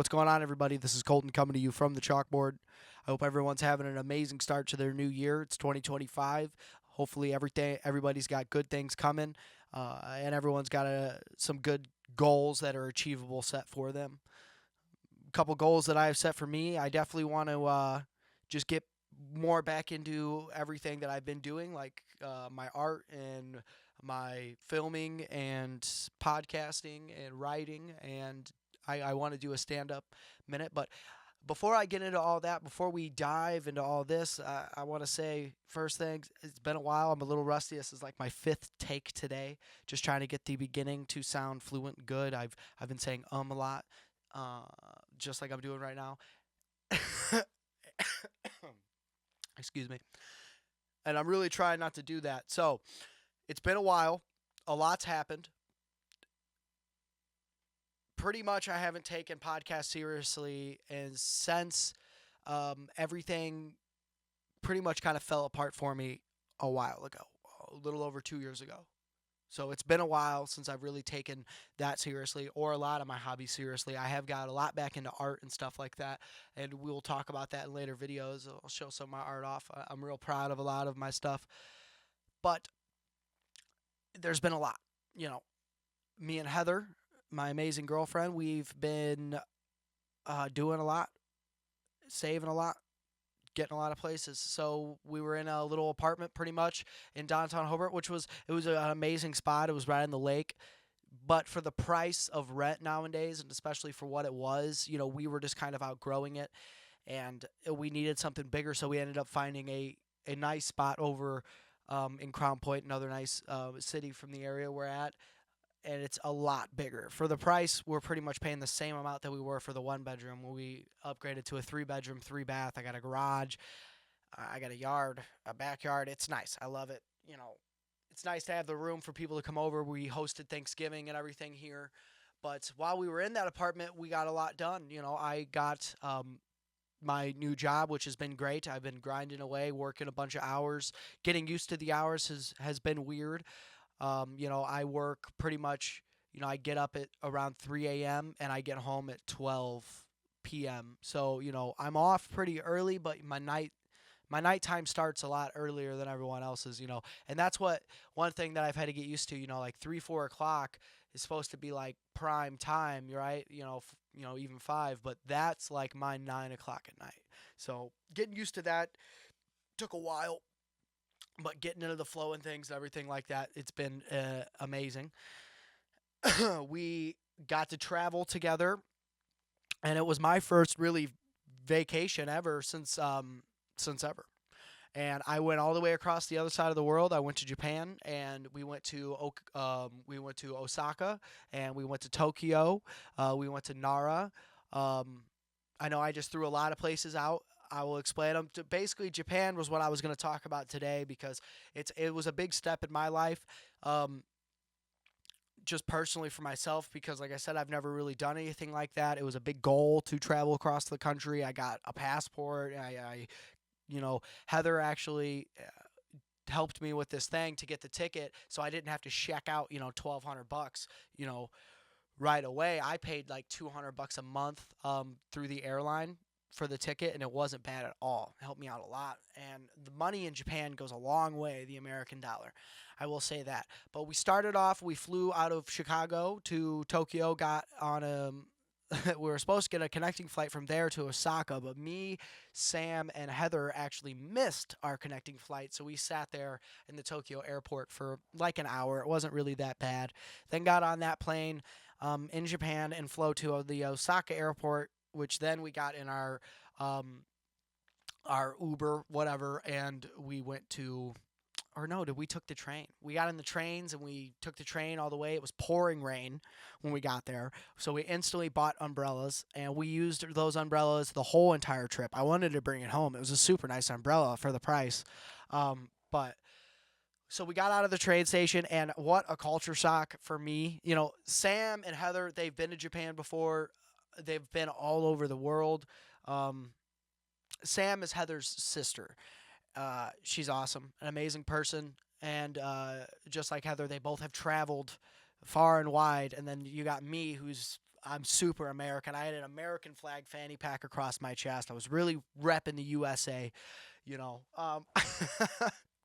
what's going on, everybody? This is Colton coming to you from the chalkboard. I hope everyone's having an amazing start to their new year. It's 2025. Hopefully, everybody's got good things coming, and everyone's got some good goals that are achievable set for them. A couple goals that I have set for me. I definitely want to just get more back into everything that I've been doing, like my art and my filming and podcasting and writing, and I want to do a stand up minute. But before I get into all that, before we dive into all this, I want to say first thing, it's been a while. I'm a little rusty. This is like my fifth take today, just trying to get the beginning to sound fluent and good. I've been saying a lot, uh, just like I'm doing right now. Excuse me. And I'm really trying not to do that. So it's been a while. A lot's happened. Pretty much I haven't taken podcasts seriously, and since everything pretty much kind of fell apart for me a while ago, a little over 2 years ago. So it's been a while since I've really taken that seriously, or a lot of my hobbies seriously. I have got a lot back into art and stuff like that, and we'll talk about that in later videos. I'll show some of my art off. I'm real proud of a lot of my stuff, but there's been a lot. You know, me and Heather, my amazing girlfriend, we've been doing a lot, saving a lot, getting a lot of places. So we were in a little apartment pretty much in downtown Hobart, it was an amazing spot. It was right on the lake. But for the price of rent nowadays, and especially for what it was, we were just kind of outgrowing it, and we needed something bigger. So we ended up finding a nice spot over in Crown Point, another nice city from the area we're at, and it's a lot bigger. For the price, we're pretty much paying the same amount that we were for the one bedroom. We upgraded to a three bedroom, three bath. I got a garage, I got a yard, a backyard. It's nice. I love it. It's nice to have the room for people to come over. We hosted Thanksgiving and everything here. But while we were in that apartment, we got a lot done. I got my new job, which has been great. I've been grinding away, working a bunch of hours. Getting used to the hours has been weird. I work pretty much, I get up at around 3 a.m. and I get home at 12 p.m. So, I'm off pretty early, but my nighttime starts a lot earlier than everyone else's, and that's one thing that I've had to get used to, like 3, 4 o'clock is supposed to be like prime time, right? Even five, but that's like my 9 o'clock at night. So getting used to that took a while, but getting into the flow and things and everything like that, it's been amazing. We got to travel together, and it was my first really vacation ever since ever. And I went all the way across the other side of the world. I went to Japan, and we went to Osaka, and we went to Tokyo. We went to Nara. Um, I know I just threw a lot of places out. I will explain them. Basically, Japan was what I was going to talk about today because it was a big step in my life. Um, just personally for myself, because like I said, I've never really done anything like that. It was a big goal to travel across the country. I got a passport. Heather actually helped me with this thing to get the ticket, so I didn't have to check out, 1,200 bucks, right away. I paid like 200 bucks a month through the airline for the ticket, and it wasn't bad at all. It helped me out a lot. And the money in Japan goes a long way, the American dollar. I will say that. But we started off, we flew out of Chicago to Tokyo, got on a we were supposed to get a connecting flight from there to Osaka, but me, Sam, and Heather actually missed our connecting flight, so we sat there in the Tokyo airport for like an hour. It wasn't really that bad. Then got on that plane in Japan and flew to the Osaka airport, which then we got in um, our Uber, whatever, and we went to, or no, did we took the train? We got in the trains and we took the train all the way. It was pouring rain when we got there, so we instantly bought umbrellas, and we used those umbrellas the whole entire trip. I wanted to bring it home. It was a super nice umbrella for the price, but so we got out of the train station, and what a culture shock for me. Sam and Heather, they've been to Japan before. They've been all over the world. Um, Sam is Heather's sister. She's awesome, an amazing person, and just like Heather, they both have traveled far and wide. And then you got me, who's I'm super American. I had an American flag fanny pack across my chest. I was really repping the USA, you know.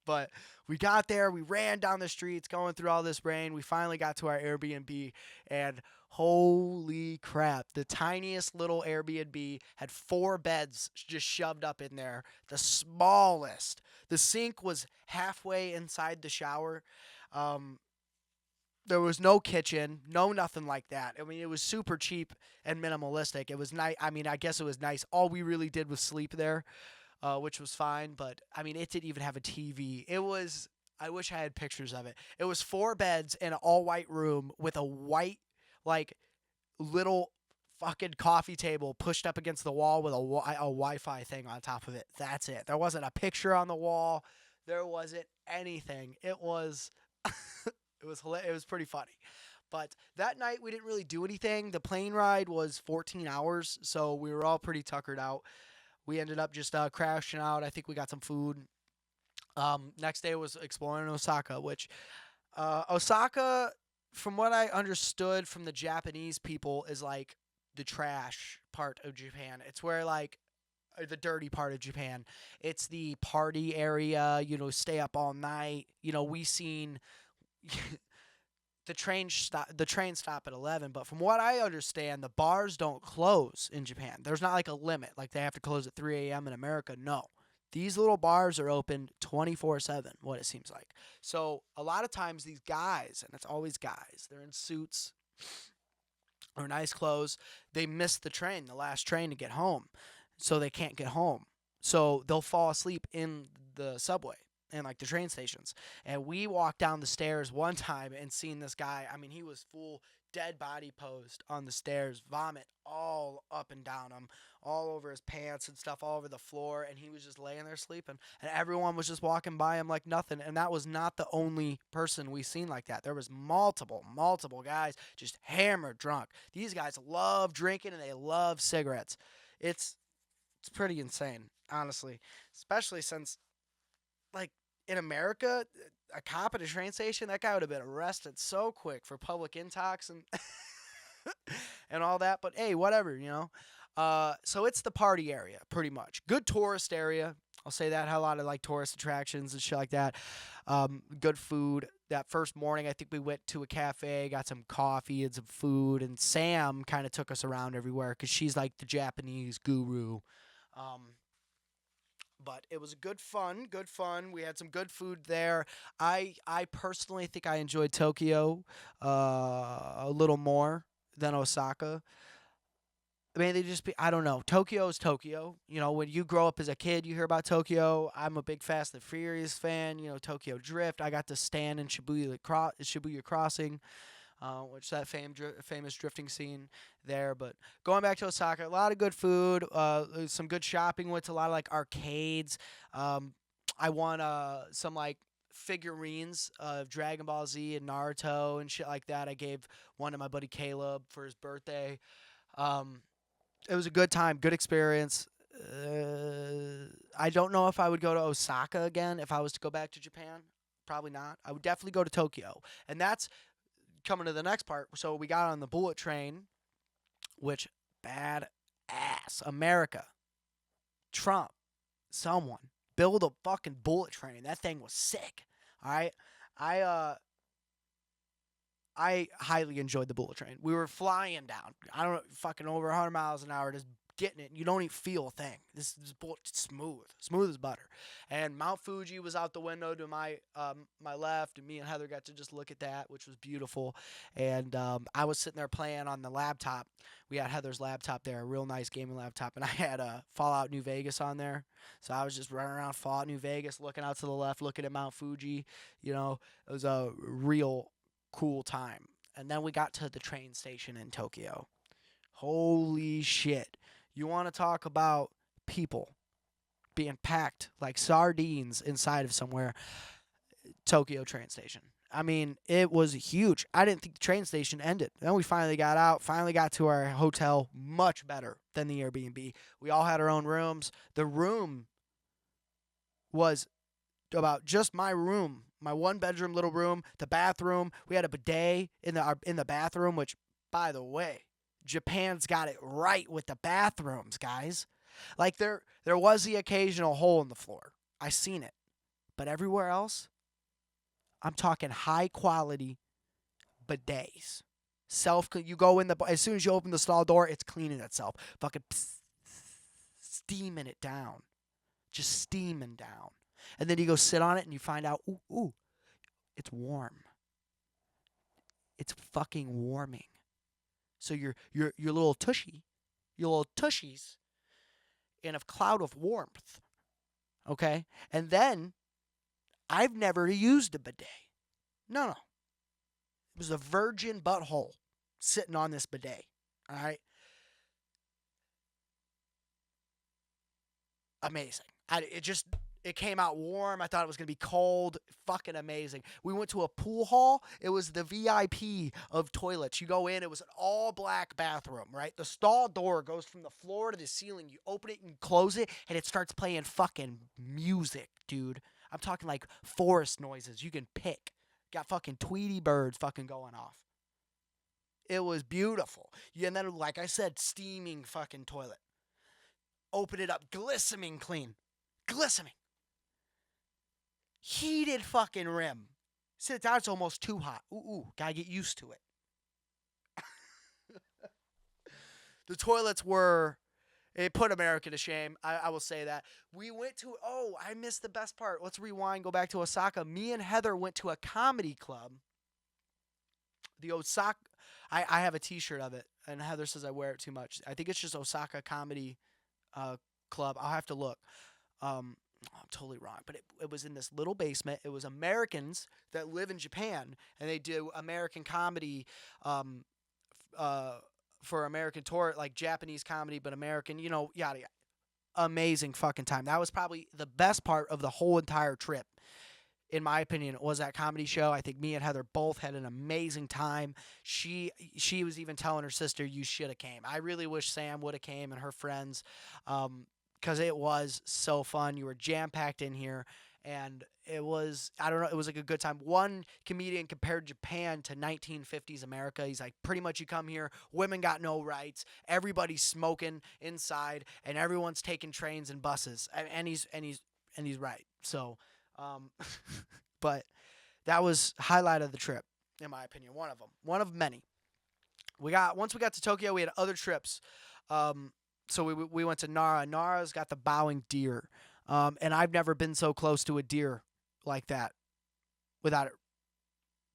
But we got there. We ran down the streets, going through all this rain. We finally got to our Airbnb, and holy crap! The tiniest little Airbnb had 4 beds just shoved up in there. The smallest. The sink was halfway inside the shower. Um, there was no kitchen, no nothing like that. I mean, it was super cheap and minimalistic. It was nice. I mean, I guess it was nice. All we really did was sleep there, which was fine. But I mean, it didn't even have a TV. It was. I wish I had pictures of it. It was 4 beds in an all-white room with a white, like, little fucking coffee table pushed up against the wall with a Wi-Fi thing on top of it. That's it. There wasn't a picture on the wall. There wasn't anything. It was it was pretty funny. But that night we didn't really do anything. The plane ride was 14 hours, so we were all pretty tuckered out. We ended up just crashing out. I think we got some food. Next day was exploring Osaka, which Osaka, from what I understood from the Japanese people, is like the trash part of Japan. It's where like the dirty part of Japan. It's the party area. Stay up all night. We seen the train stop at 11, but from what I understand, the bars don't close in Japan. There's not like a limit, like they have to close at 3 a.m. in America. No. These little bars are open 24/7, what it seems like. So a lot of times these guys, and it's always guys, they're in suits or nice clothes, they miss the last train to get home, so they can't get home. So they'll fall asleep in the subway and like the train stations. And we walked down the stairs one time and seen this guy. I mean, he was full dead body posed on the stairs, vomit all up and down him, all over his pants and stuff, all over the floor, and he was just laying there sleeping. And everyone was just walking by him like nothing. And that was not the only person we seen like that. There was multiple guys just hammered drunk. These guys love drinking and they love cigarettes. It's pretty insane, honestly, especially since, like, in America, a cop at a train station, that guy would have been arrested so quick for public intox and and all that. But hey, whatever. So it's the party area, pretty much. Good tourist area. I'll say that. Had a lot of like tourist attractions and shit like that. Good food. That first morning, I think we went to a cafe, got some coffee and some food, and Sam kind of took us around everywhere because she's like the Japanese guru. Um, but it was good fun, good fun. We had some good food there. I personally think I enjoyed Tokyo a little more than Osaka. I mean, I don't know. Tokyo is Tokyo. When you grow up as a kid, you hear about Tokyo. I'm a big Fast and Furious fan. Tokyo Drift. I got to stand in Shibuya Crossing, which is that famous drifting scene there. But going back to Osaka, a lot of good food, some good shopping. Went to a lot of like arcades. I won some like figurines of Dragon Ball Z and Naruto and shit like that. I gave one to my buddy Caleb for his birthday. Um, it was a good time, good experience. I don't know if I would go to Osaka again if I was to go back to Japan. Probably not. I would definitely go to Tokyo, and that's coming to the next part. So we got on the bullet train, which bad ass America, Trump, someone build a fucking bullet train. That thing was sick. All right, I highly enjoyed the bullet train. We were flying down. I don't know, fucking over 100 miles an hour, just getting it. You don't even feel a thing. This bullet smooth as butter. And Mount Fuji was out the window to my left, and me and Heather got to just look at that, which was beautiful. And I was sitting there playing on the laptop. We had Heather's laptop there, a real nice gaming laptop, and I had Fallout New Vegas on there. So I was just running around Fallout New Vegas, looking out to the left, looking at Mount Fuji. It was a real cool time. And then we got to the train station in Tokyo. Holy shit. You want to talk about people being packed like sardines inside of somewhere. Tokyo train station. I mean, it was huge. I didn't think the train station ended. Then we finally got out, finally got to our hotel, much better than the Airbnb. We all had our own rooms. The room was about just my room, my 1-bedroom little room, the bathroom. We had a bidet in the bathroom, which, by the way, Japan's got it right with the bathrooms, guys. Like there was the occasional hole in the floor. I seen it. But everywhere else, I'm talking high quality bidets. You go in as soon as you open the stall door, it's cleaning itself. Fucking steaming it down. Just steaming down. And then you go sit on it and you find out, ooh, it's warm. It's fucking warming. So your little tushies in a cloud of warmth. Okay? And then I've never used a bidet. No. It was a virgin butthole sitting on this bidet. All right? Amazing. It came out warm. I thought it was going to be cold. Fucking amazing. We went to a pool hall. It was the VIP of toilets. You go in, it was an all black bathroom, right? The stall door goes from the floor to the ceiling. You open it and close it, and it starts playing fucking music, dude. I'm talking like forest noises you can pick. Got fucking Tweety birds fucking going off. It was beautiful. And then, like I said, steaming fucking toilet. Open it up, glistening clean. Glistening. Heated fucking rim. Sit down, it's almost too hot. Ooh, gotta get used to it. The toilets it put America to shame. I will say that. We went to, I missed the best part. Let's rewind, go back to Osaka. Me and Heather went to a comedy club. The Osaka, I have a t-shirt of it, and Heather says I wear it too much. I think it's just Osaka Comedy Club. I'll have to look. I'm totally wrong, but it was in this little basement. It was Americans that live in Japan, and they do American comedy for American tour, like Japanese comedy, but American, yada yada. Amazing fucking time. That was probably the best part of the whole entire trip. In my opinion, was that comedy show. I think me and Heather both had an amazing time. She was even telling her sister, you should have came. I really wish Sam would have came and her friends, because it was so fun. You were jam-packed in here, and it was, I don't know, it was like a good time. One comedian compared Japan to 1950s America. He's like, pretty much you come here, women got no rights, everybody's smoking inside, and everyone's taking trains and buses. And he's right. So, but that was highlight of the trip, in my opinion. One of them. One of many. Once we got to Tokyo, we had other trips. So we went to Nara. Nara's got the bowing deer. And I've never been so close to a deer like that without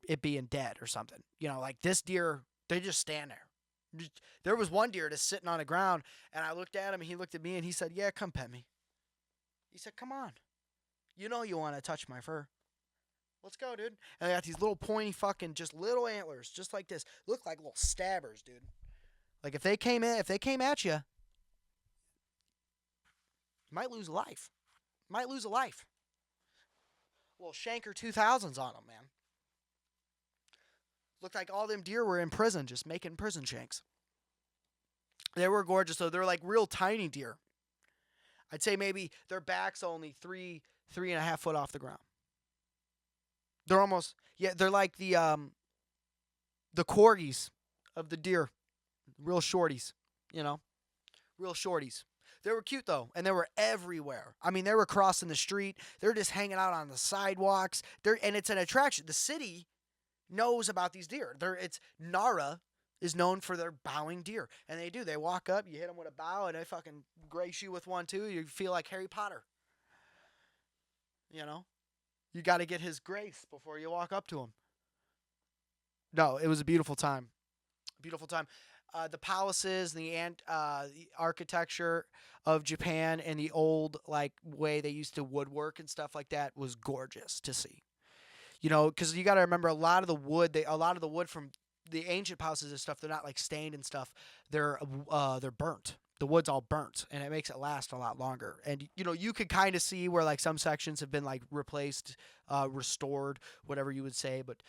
it being dead or something. Like this deer, they just stand there. There was one deer just sitting on the ground, and I looked at him, and he looked at me, and he said, yeah, come pet me. He said, come on. You know you want to touch my fur. Let's go, dude. And they got these little pointy fucking, just little antlers, just like this. Look like little stabbers, dude. Like if they came at you, you might lose a life. Little Shanker 2000s on them, man. Looked like all them deer were in prison, just making prison shanks. They were gorgeous, though. They're like real tiny deer. I'd say maybe their back's only 3.5 foot off the ground. They're almost, they're like the corgis of the deer. Real shorties, real shorties. They were cute, though, and they were everywhere. I mean, they were crossing the street. They're just hanging out on the sidewalks. And it's an attraction. The city knows about these deer. Nara is known for their bowing deer, and they do. They walk up, you hit them with a bow, and they fucking grace you with one, too. You feel like Harry Potter. You got to get his grace before you walk up to him. No, it was a beautiful time. Beautiful time. The palaces, the architecture of Japan, and the old way they used to woodwork and stuff like that was gorgeous to see. Because you got to remember a lot of the wood from the ancient palaces and stuff, they're not stained and stuff. They're burnt. The wood's all burnt, and it makes it last a lot longer. And you could kind of see where some sections have been replaced, restored, whatever you would say. But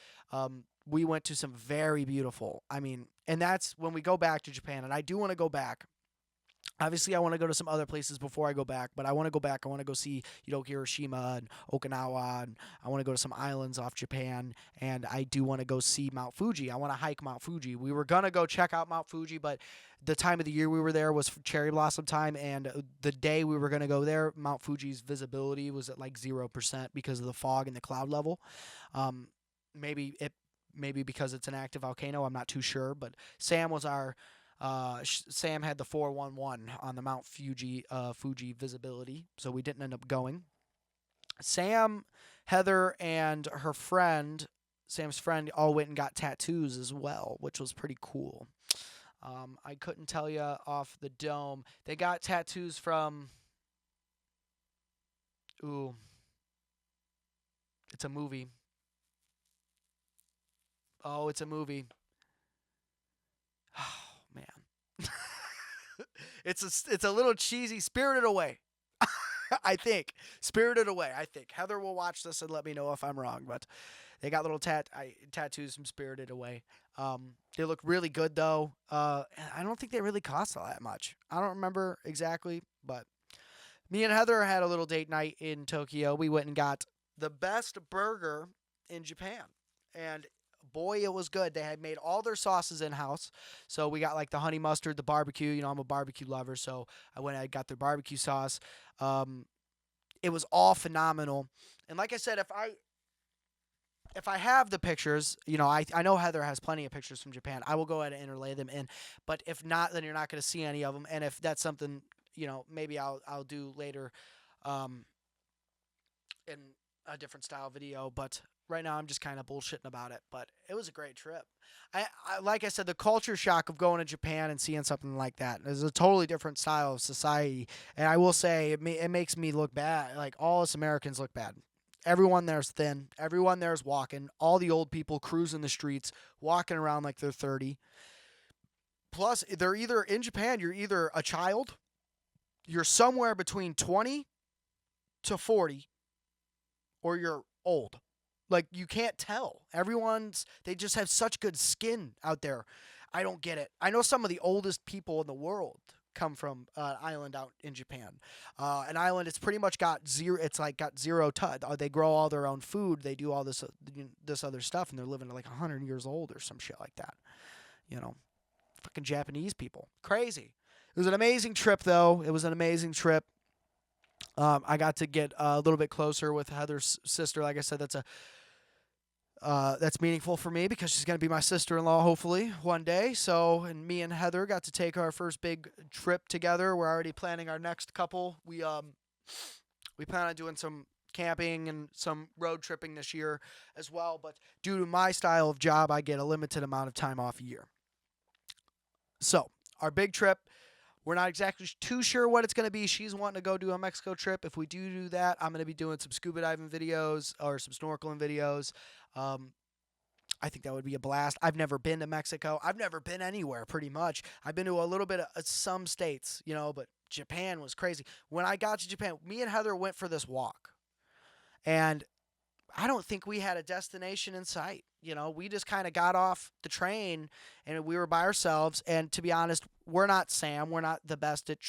we went to some very beautiful. And that's when we go back to Japan, and I do want to go back. Obviously, I want to go to some other places before I go back, but I want to go back. I want to go see, Hiroshima and Okinawa, and I want to go to some islands off Japan, and I do want to go see Mount Fuji. I want to hike Mount Fuji. We were gonna go check out Mount Fuji, but the time of the year we were there was cherry blossom time, and the day we were gonna go there, Mount Fuji's visibility was at like 0% because of the fog and the cloud level. Um, maybe it, maybe because it's an active volcano. I'm not too sure, but Sam had the 411 on the Mount Fuji visibility, so we didn't end up going. Sam, Heather, and her friend, Sam's friend, all went and got tattoos as well, which was pretty cool. I couldn't tell you off the dome. They got tattoos from. Ooh, it's a movie. Oh, it's a movie. Oh man, it's a little cheesy. Spirited Away. I think Spirited Away. I think Heather will watch this and let me know if I'm wrong. But they got little tattoos from Spirited Away. They look really good though. I don't think they really cost all that much. I don't remember exactly, but me and Heather had a little date night in Tokyo. We went and got the best burger in Japan, and boy, it was good. They had made all their sauces in house, so we got like the honey mustard, the barbecue. I'm a barbecue lover, so I got their barbecue sauce. Um, it was all phenomenal. And like I said, if I have the pictures, I know Heather has plenty of pictures from Japan. I will go ahead and interlay them in. But if not, then you're not going to see any of them. And if that's something, maybe I'll do later, um, in a different style video. But right now, I'm just kind of bullshitting about it. But it was a great trip. Like I said, the culture shock of going to Japan and seeing something like that is a totally different style of society. And I will say, it makes me look bad. Like all us Americans look bad. Everyone there's thin. Everyone there's walking. All the old people cruising the streets, walking around like they're 30. Plus, they're either in Japan, you're either a child, you're somewhere between 20 to 40, or you're old. Like, you can't tell. They just have such good skin out there. I don't get it. I know some of the oldest people in the world come from an island out in Japan. An island, it's pretty much got zero. It's like got zero touch. They grow all their own food. They do all this other stuff, and they're living to like 100 years old or some shit like that. You know, fucking Japanese people, crazy. It was an amazing trip, though. It was an amazing trip. I got to get a little bit closer with Heather's sister. Like I said, that's meaningful for me because she's going to be my sister-in-law hopefully one day. So, and me and Heather got to take our first big trip together. We're already planning our next couple. We plan on doing some camping and some road tripping this year as well. But due to my style of job, I get a limited amount of time off a year. So, our big trip, we're not exactly too sure what it's going to be. She's wanting to go do a Mexico trip. If we do that, I'm going to be doing some scuba diving videos or some snorkeling videos. Um, I think that would be a blast. I've never been to Mexico. I've never been anywhere pretty much. I've been to a little bit of some states, but Japan was crazy. When I got to Japan, me and Heather went for this walk. And I don't think we had a destination in sight. We just kind of got off the train and we were by ourselves. And to be honest, we're not Sam. We're not the best at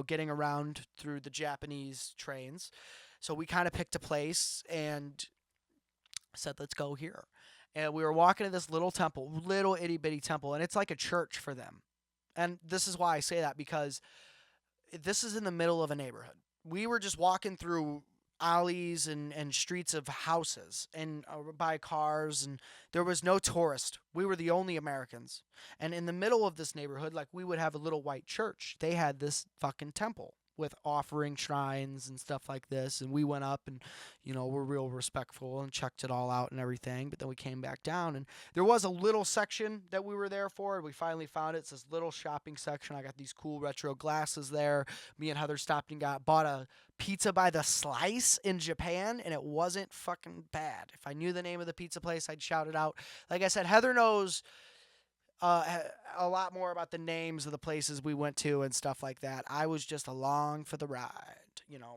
getting around through the Japanese trains. So we kind of picked a place and said, let's go here. And we were walking to this little temple, little itty bitty temple, and it's like a church for them. And this is why I say that, because this is in the middle of a neighborhood. We were just walking through alleys and streets of houses and by cars, and there was no tourist. We were the only Americans. And in the middle of this neighborhood, like, we would have a little white church. They had this fucking temple with offering shrines and stuff like this, and we went up and we're real respectful and checked it all out and everything. But then we came back down, and there was a little section that we were there for, and we finally found it. It's this little shopping section. I got these cool retro glasses there. Me and Heather stopped and bought a pizza by the slice in Japan, and it wasn't fucking bad. If I knew the name of the pizza place, I'd shout it out. Like I said, Heather knows a lot more about the names of the places we went to and stuff like that. I was just along for the ride.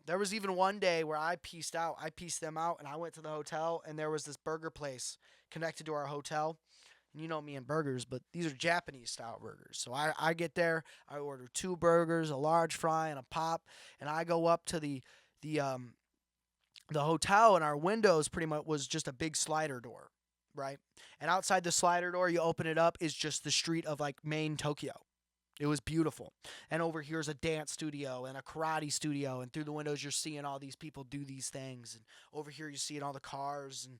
There was even one day where I pieced them out, and I went to the hotel, and there was this burger place connected to our hotel. And you know me and burgers, but these are Japanese style burgers. So I get there, I order 2 burgers, a large fry, and a pop, and I go up to the hotel, and our windows pretty much was just a big slider door, right? And outside the slider door, you open it up, is just the street of like main Tokyo. It was beautiful. And over here's a dance studio and a karate studio. And through the windows, you're seeing all these people do these things. And over here, you're seeing all the cars and,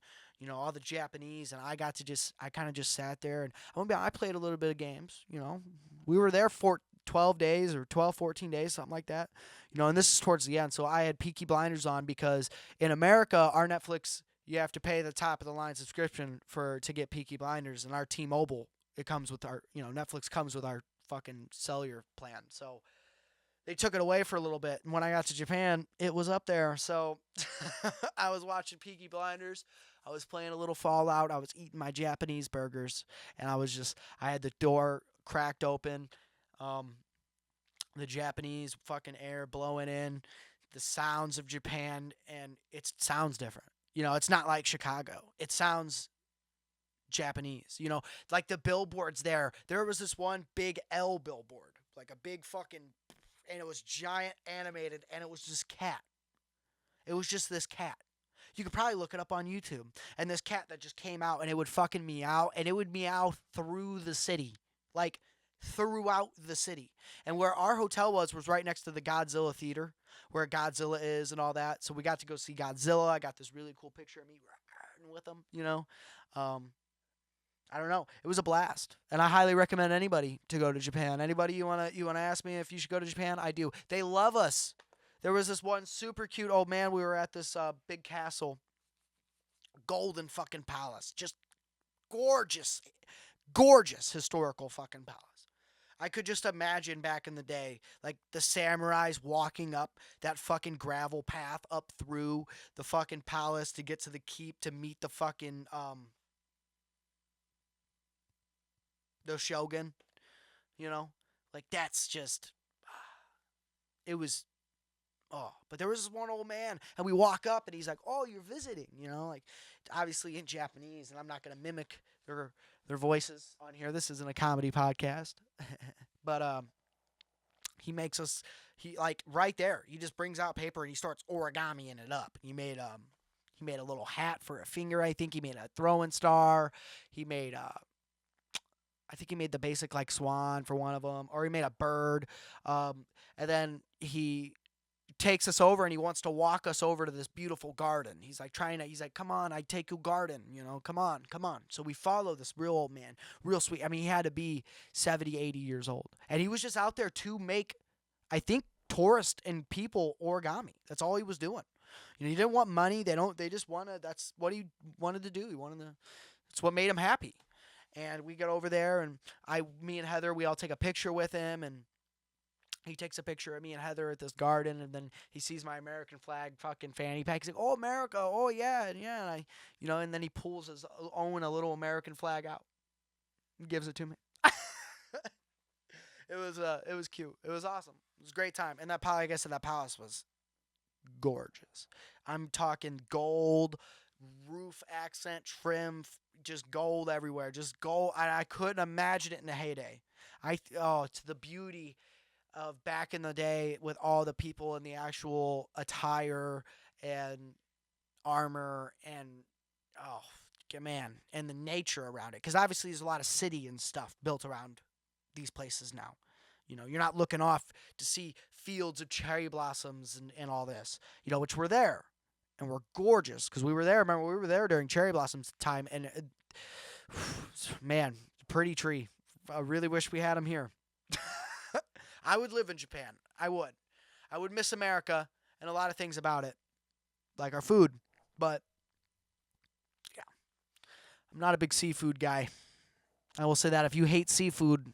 all the Japanese. And I kind of just sat there. And I'm going to be honest, I played a little bit of games. We were there for 12 days or 12, 14 days, something like that. And this is towards the end. So I had Peaky Blinders on because in America, our Netflix, you have to pay the top of the line subscription to get Peaky Blinders. And our T-Mobile, it comes with our, Netflix comes with our fucking cellular plan. So they took it away for a little bit. And when I got to Japan, it was up there. So I was watching Peaky Blinders. I was playing a little Fallout. I was eating my Japanese burgers. And I had the door cracked open. The Japanese fucking air blowing in. The sounds of Japan. And it sounds different. It's not like Chicago. It sounds Japanese, like the billboards there. There was this one big L billboard, like a big fucking, and it was giant animated, and it was this cat. It was just this cat. You could probably look it up on YouTube. And this cat that just came out, and it would fucking meow, and it would meow through the city, like throughout the city. And where our hotel was right next to the Godzilla theater, where Godzilla is and all that. So we got to go see Godzilla. I got this really cool picture of me with him, I don't know. It was a blast, and I highly recommend anybody to go to Japan. Anybody you wanna ask me if you should go to Japan? I do. They love us. There was this one super cute old man. We were at this big castle, golden fucking palace, just gorgeous, gorgeous historical fucking palace. I could just imagine back in the day, like the samurais walking up that fucking gravel path up through the fucking palace to get to the keep to meet the fucking the shogun, like that's just, it was, but there was this one old man, and we walk up, and he's like, "Oh, you're visiting," like obviously in Japanese, and I'm not gonna mimic their voices on here. This isn't a comedy podcast, but he like right there, he just brings out paper and he starts origamiing it up. He made a little hat for a finger. I think he made a throwing star. He made I think he made the basic like swan for one of them, or he made a bird. And then he takes us over and he wants to walk us over to this beautiful garden. He's like, come on, I take you garden, come on. So we follow this real old man, real sweet. I mean, he had to be 70, 80 years old. And he was just out there to make, I think, tourists and people origami. That's all he was doing. He didn't want money. That's what he wanted to do. It's what made him happy. And we get over there, and me and Heather, we all take a picture with him, and he takes a picture of me and Heather at this garden, and then he sees my American flag fucking fanny pack. He's like, "Oh, America, oh yeah, and and then he pulls his own a little American flag out, and gives it to me. It was cute. It was awesome. It was a great time, and like I said, that palace was gorgeous. I'm talking gold roof accent trim, just gold everywhere, just gold. I couldn't imagine it in the heyday. To the beauty of back in the day with all the people in the actual attire and armor and man, and the nature around it, because obviously there's a lot of city and stuff built around these places now. You're not looking off to see fields of cherry blossoms and all this, which were there and were gorgeous because we were there. Remember, we were there during cherry blossoms time, and man, pretty tree. I really wish we had them here. I would live in Japan. I would miss America and a lot of things about it, like our food. But yeah, I'm not a big seafood guy. I will say that if you hate seafood,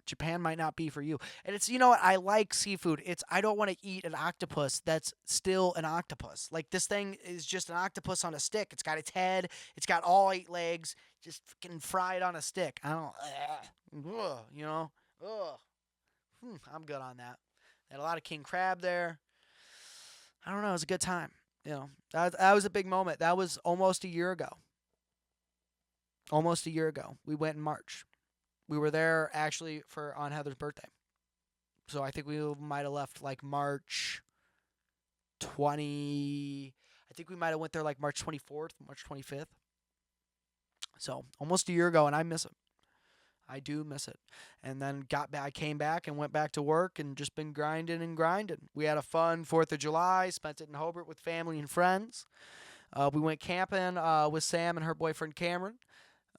Japan might not be for you. And it's, what, I like seafood. I don't want to eat an octopus that's still an octopus. Like, this thing is just an octopus on a stick. It's got its head. It's got all 8 legs. Just fucking fried on a stick. I don't, I'm good on that. Had a lot of king crab there. I don't know. It was a good time. That was a big moment. That was almost a year ago. almost a year ago. We went in March. We were there actually for on Heather's birthday. So I think we might have left like March 20. I think we might have went there like March 24th, March 25th. So almost a year ago, and I miss it. I do miss it. And then got back, came back and went back to work and just been grinding and grinding. We had a fun 4th of July, spent it in Hobart with family and friends. We went camping with Sam and her boyfriend Cameron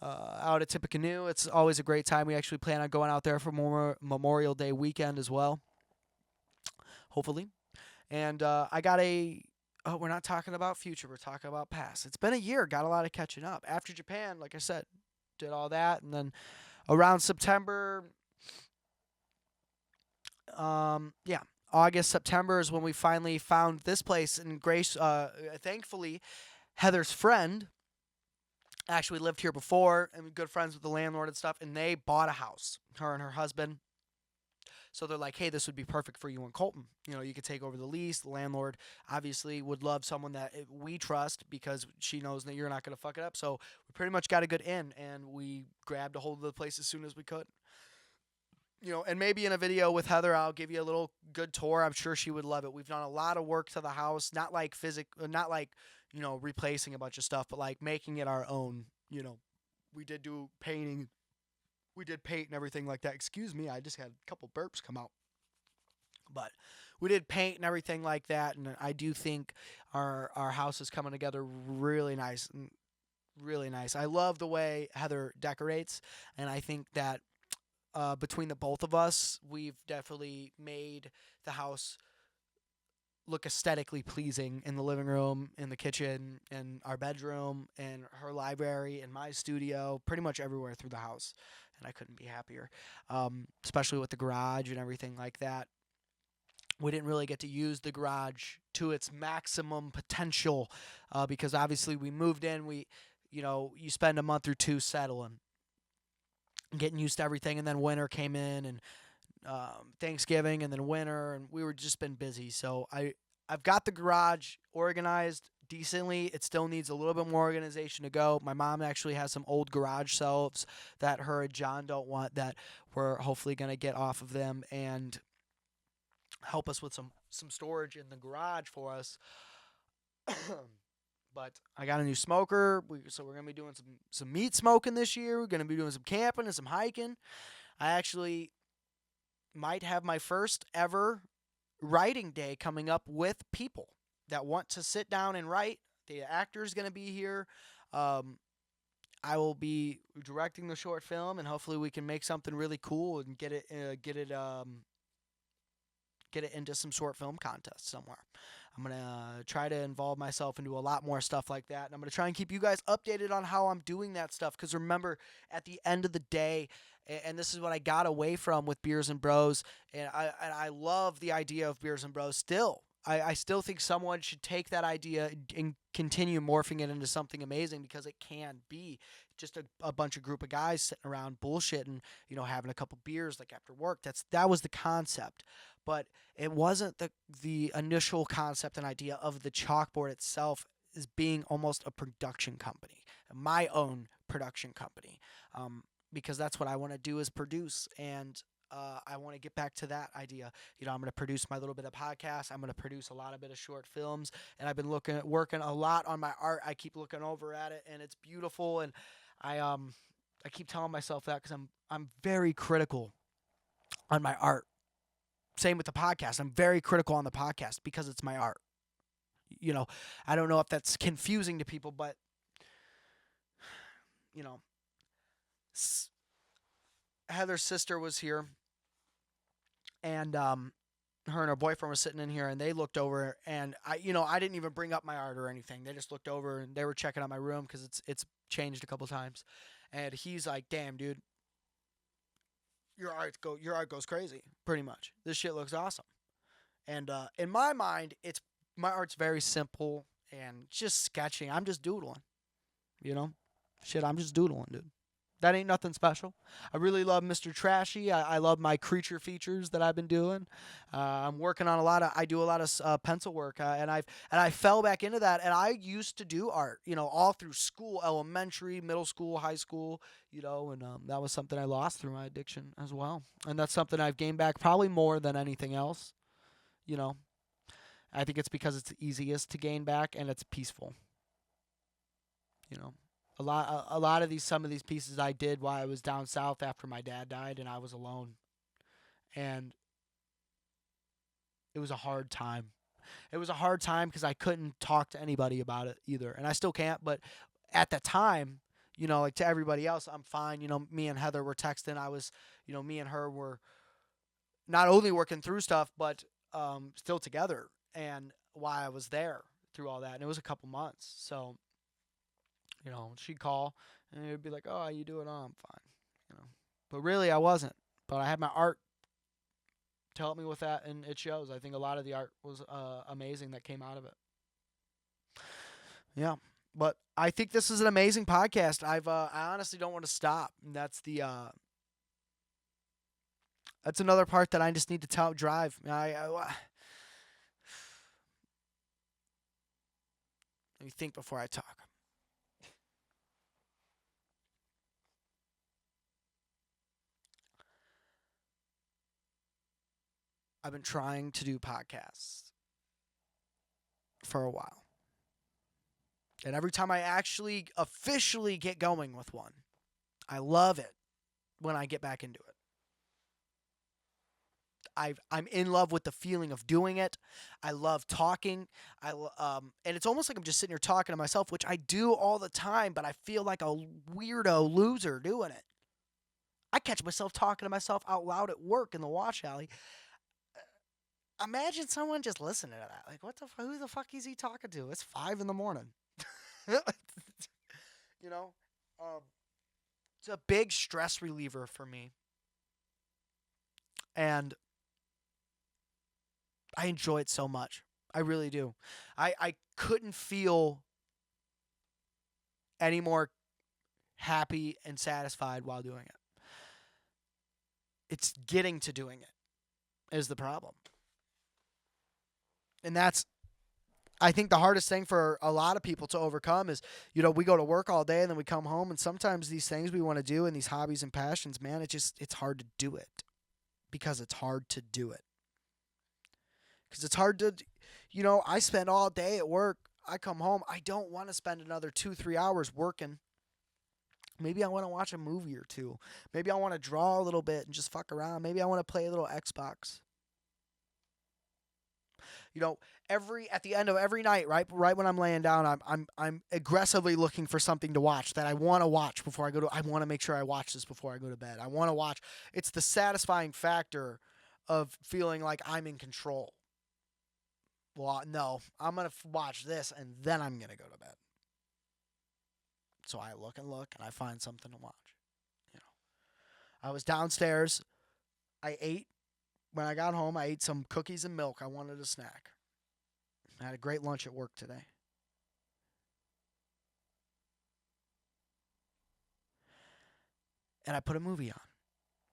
out at Tippecanoe. It's always a great time. We actually plan on going out there for Memorial Day weekend as well, hopefully. And I got a. Oh, we're not talking about future. We're talking about past. It's been a year. Got a lot of catching up. After Japan, like I said, did all that. And then around September, yeah, August, September is when we finally found this place. And Grace, thankfully, Heather's friend actually lived here before and good friends with the landlord and stuff. And they bought a house, her and her husband. So they're like, hey, this would be perfect for you in Colton. You know, you could take over the lease. The landlord obviously would love someone that we trust because she knows that you're not going to fuck it up. So we pretty much got a good in, and we grabbed a hold of the place as soon as we could. You know, and maybe in a video with Heather, I'll give you a little good tour. I'm sure she would love it. We've done a lot of work to the house, not like not like, you know, replacing a bunch of stuff, but like making it our own. You know, we did do painting. We did paint and everything like that. Excuse me, I just had a couple burps come out. But we did paint and everything like that, and I do think our house is coming together really nice. Really nice. I love the way Heather decorates, and I think that between the both of us, we've definitely made the house look aesthetically pleasing in the living room, in the kitchen, in our bedroom, in her library, in my studio, pretty much everywhere through the house. And I couldn't be happier, especially with the garage and everything like that. We didn't really get to use the garage to its maximum potential because obviously we moved in. You spend a month or two settling, getting used to everything, and then winter came in and Thanksgiving and then winter, and we were just been busy. So I've got the garage organized decently. It still needs a little bit more organization to go. My mom actually has some old garage shelves that her and John don't want that we're hopefully going to get off of them and help us with some storage in the garage for us. But I got a new smoker, so we're going to be doing some meat smoking this year. We're going to be doing some camping and some hiking. I actually might have my first ever writing day coming up with people that want to sit down and write. The actor's going to be here. I will be directing the short film, and hopefully we can make something really cool and get it into some short film contest somewhere. I'm going to try to involve myself into a lot more stuff like that. And I'm going to try and keep you guys updated on how I'm doing that stuff. Because remember, at the end of the day, and this is what I got away from with Beers and Bros, and I love the idea of Beers and Bros still. I still think someone should take that idea and continue morphing it into something amazing because it can be just a bunch of group of guys sitting around bullshitting, having a couple beers like after work. That was the concept. But it wasn't the initial concept and idea of the chalkboard itself as being almost a production company, my own production company, because that's what I want to do is produce, and I want to get back to that idea. I'm going to produce my little bit of podcast. I'm going to produce a lot of bit of short films, and I've been working a lot on my art. I keep looking over at it, and it's beautiful, and I keep telling myself that because I'm very critical on my art. Same with the podcast. I'm very critical on the podcast because it's my art. I don't know if that's confusing to people, but Heather's sister was here, and her and her boyfriend were sitting in here, and they looked over, and I didn't even bring up my art or anything. They just looked over, and they were checking out my room because it's changed a couple times, and he's like, "Damn, dude, your art goes crazy. Pretty much, this shit looks awesome." And in my mind, my art's very simple and just sketching. I'm just doodling, Shit, I'm just doodling, dude. That ain't nothing special. I really love Mr. Trashy. I love my creature features that I've been doing. I'm working on a lot of. I do a lot of pencil work, and I fell back into that. And I used to do art, all through school, elementary, middle school, high school, and that was something I lost through my addiction as well. And that's something I've gained back probably more than anything else. You know, I think it's because it's the easiest to gain back and it's peaceful. You know, a lot of some of these pieces I did while I was down south after my dad died and I was alone, and it was a hard time. It was a hard time because I couldn't talk to anybody about it either, and I still can't. But at the time, like to everybody else, I'm fine. Me and Heather were texting. Me and her were not only working through stuff, but still together. And while I was there through all that, and it was a couple months, so she'd call and it'd be like, "Oh, how you doing? Oh, I'm fine." But really, I wasn't. But I had my art to help me with that, and it shows. I think a lot of the art was amazing that came out of it. Yeah, but I think this is an amazing podcast. I honestly don't want to stop. And that's another part that I just need to drive. Let me think before I talk. I've been trying to do podcasts for a while. And every time I actually officially get going with one, I love it when I get back into it. I'm in love with the feeling of doing it. I love talking. And it's almost like I'm just sitting here talking to myself, which I do all the time, but I feel like a weirdo loser doing it. I catch myself talking to myself out loud at work in the wash alley. Imagine someone just listening to that. Like, who the fuck is he talking to? It's 5 a.m. you know, um, it's a big stress reliever for me, and I enjoy it so much. I really do. I couldn't feel any more happy and satisfied while doing it. It's getting to doing it is the problem. And that's, I think, the hardest thing for a lot of people to overcome is, we go to work all day and then we come home, and sometimes these things we want to do and these hobbies and passions, man, it's hard to do it because it's hard to do it. Because it's hard to, I spend all day at work. I come home. I don't want to spend another 2-3 hours working. Maybe I want to watch a movie or two. Maybe I want to draw a little bit and just fuck around. Maybe I want to play a little Xbox. You know, at the end of every night, right when I'm laying down, I'm aggressively looking for something to watch that I want to watch before I go to. I want to make sure I watch this before I go to bed. I want to watch. It's the satisfying factor of feeling like I'm in control. Well, no, I'm gonna watch this and then I'm gonna go to bed. So I look and look and I find something to watch. You know, I was downstairs. I ate when I got home. I ate some cookies and milk. I wanted a snack. I had a great lunch at work today. And I put a movie on.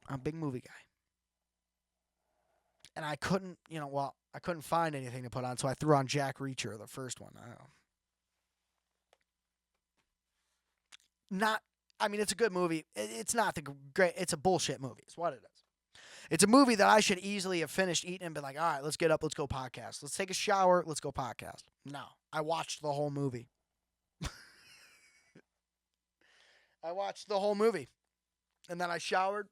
I'm a big movie guy. And I couldn't, I couldn't find anything to put on, so I threw on Jack Reacher, the first one. I don't know. Not, I mean, it's a good movie. It's not the great, it's a bullshit movie. It's what it is. It's a movie that I should easily have finished eating and been like, all right, let's get up, let's go podcast. Let's take a shower, let's go podcast. No, I watched the whole movie. I watched the whole movie. And then I showered.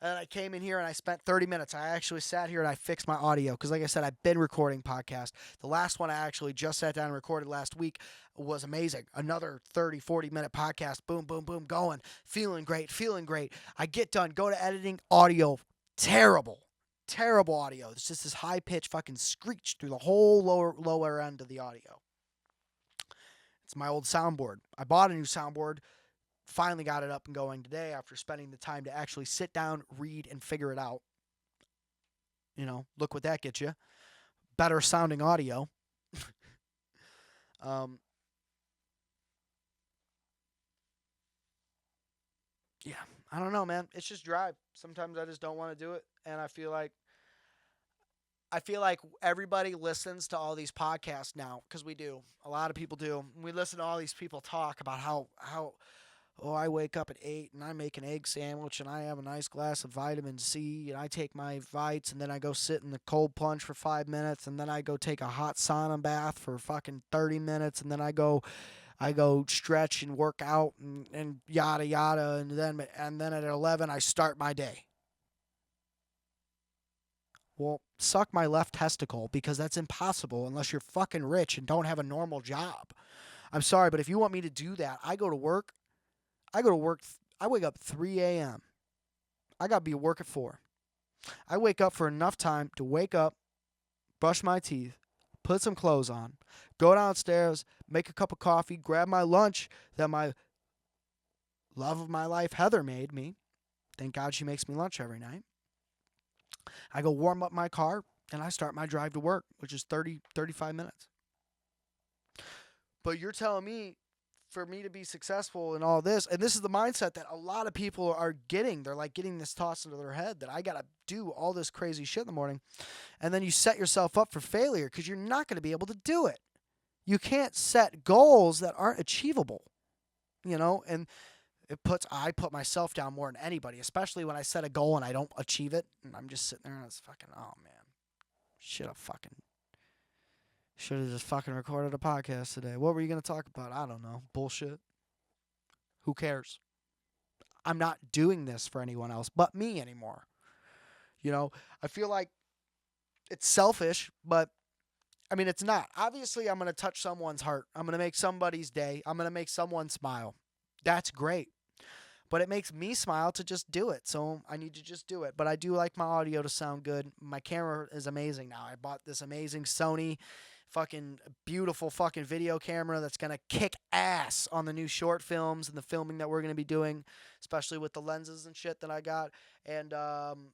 And then I came in here and I spent 30 minutes. I actually sat here and I fixed my audio because, like I said, I've been recording podcasts. The last one I actually just sat down and recorded last week was amazing. Another 30, 40-minute podcast. Boom, boom, boom, going. Feeling great, feeling great. I get done, go to editing, audio, terrible. Terrible audio. It's just this high-pitched fucking screech through the whole lower end of the audio. It's my old soundboard. I bought a new soundboard. Finally got it up and going today after spending the time to actually sit down, read, and figure it out. Look what that gets you. Better sounding audio. um, Yeah, I don't know, man. It's just drive. Sometimes I just don't want to do it, and I feel like everybody listens to all these podcasts now because we do. A lot of people do. We listen to all these people talk about how oh, I wake up at 8 and I make an egg sandwich and I have a nice glass of vitamin C and I take my Vites and then I go sit in the cold plunge for 5 minutes and then I go take a hot sauna bath for fucking 30 minutes and then I go stretch and work out and yada yada and then at 11 I start my day. Well, suck my left testicle because that's impossible unless you're fucking rich and don't have a normal job. I'm sorry, but if you want me to do that, I go to work. I go to work. I wake up 3 a.m. I got to be at work at 4. I wake up for enough time to wake up, brush my teeth, put some clothes on, go downstairs, make a cup of coffee, grab my lunch that my love of my life, Heather, made me. Thank God she makes me lunch every night. I go warm up my car and I start my drive to work, which is 35 minutes. But you're telling me for me to be successful in all this, and this is the mindset that a lot of people are getting. They're like getting this tossed into their head that I got to do all this crazy shit in the morning. And then you set yourself up for failure because you're not going to be able to do it. You can't set goals that aren't achievable, and I put myself down more than anybody, especially when I set a goal and I don't achieve it. And I'm just sitting there and it's fucking, oh man, should have just fucking recorded a podcast today. What were you going to talk about? I don't know. Bullshit. Who cares? I'm not doing this for anyone else but me anymore. I feel like it's selfish, but I mean, it's not. Obviously, I'm going to touch someone's heart. I'm going to make somebody's day. I'm going to make someone smile. That's great. But it makes me smile to just do it. So I need to just do it. But I do like my audio to sound good. My camera is amazing now. I bought this amazing Sony fucking beautiful fucking video camera that's going to kick ass on the new short films and the filming that we're going to be doing, especially with the lenses and shit that I got. And I'm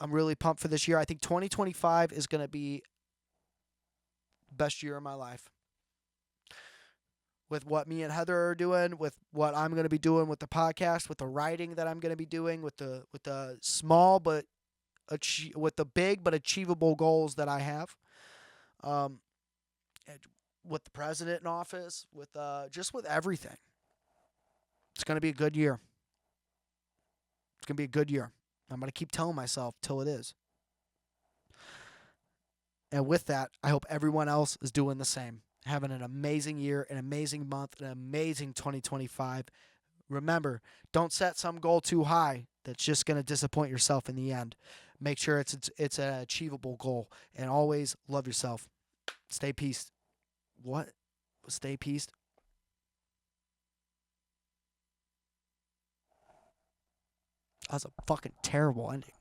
really pumped for this year. I think 2025 is going to be the best year of my life. With what me and Heather are doing, with what I'm going to be doing with the podcast, with the writing that I'm going to be doing, with the small but with the big but achievable goals that I have, with the president in office, with just with everything. It's going to be a good year. It's going to be a good year. I'm going to keep telling myself till it is. And with that, I hope everyone else is doing the same. Having an amazing year, an amazing month, an amazing 2025. Remember, don't set some goal too high that's just going to disappoint yourself in the end. Make sure it's an achievable goal. And always love yourself. Stay peaced. What? Stay peaced? That's a fucking terrible ending.